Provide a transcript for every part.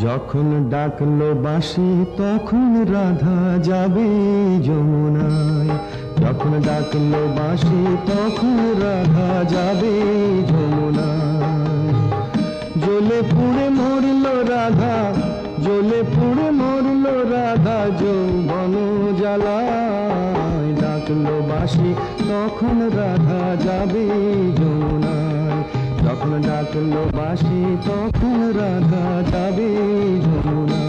যখন ডাকলো বাঁশি তখন রাধা যাবে যমুনায়। যখন ডাকলো বাঁশি তখন রাধা যাবে যমুনায়। জ্বলে পুড়ে মরলো রাধা, জ্বলে পুড়ে মরলো রাধা যৌবন জ্বালায়। ডাকলো বাঁশি তখন রাধা যাবে যমুনায়। যখন ডাকলো বাঁশি তখন রাধা যাবে যমুনায়।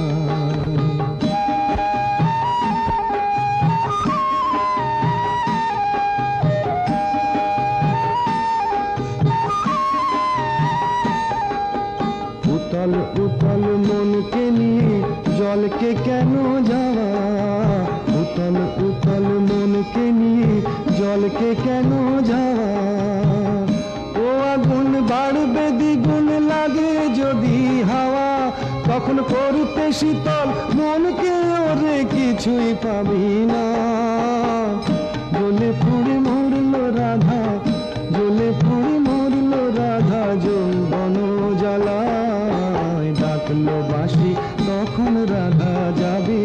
উতল উতল মনকে নিয়ে জলকে কেন যাওয়া? উতল উতল মনকে নিয়ে জলকে কেন যাওয়া? ও আগুন বাড়বে দ্বিগুণ লাগে যদি হাওয়া, তখন করতে শীতল মনকে ওরে কিছুই পাবি না। জ্বলে পুড়ে মরলো রাধা, জ্বলে পুড়ে মরলো রাধা যৌবন জ্বালায়। ডাকলো বাঁশি তখন রাধা যাবে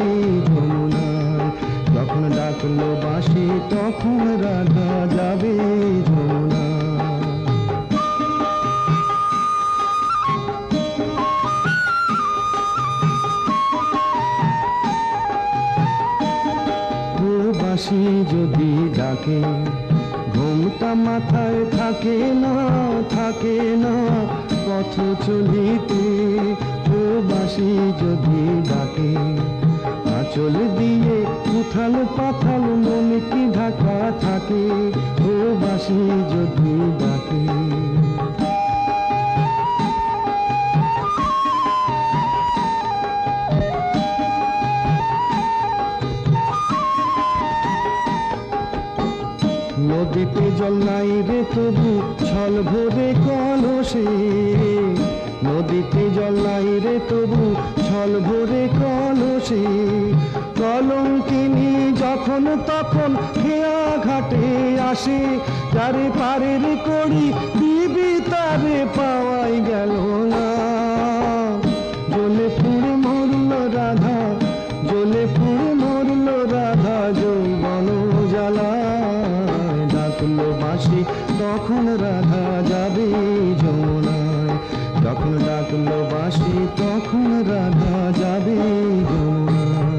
যমুনায়। যখন ডাকলো বাঁশি তখন রাধা যাবে যমুনায়। বাঁশি যদি ডাকে ঘুমটা মাথায় থাকে না, থাকে না পথ চলিতে। ও বাঁশি যদি ডাকে আঁচল দিয়ে উথাল পাথাল মন কি ঢাকা থাকে। ও বাঁশি যদি ডাকে নদীতে জল নাই রে তবু ছল ভরে কলসে। নদীতে জল নাই রে তবু ছল ভরে কলসে। কলঙ্কিনী যখন তখন খেয়া ঘাটে আসে। যারে পারের কড়ি দিবি তারে পাওয়াই গেল না। জ্বলে পুড়ে মরলো রাধা, জ্বলে পুড়ে মরলো রাধা যৌবন জ্বালায়। ডাকলো বাঁশি তখন রাধা যাবে যমুনায়। যখন ডাকলো বাঁশি তখন রাধা যাবে যমুনায়।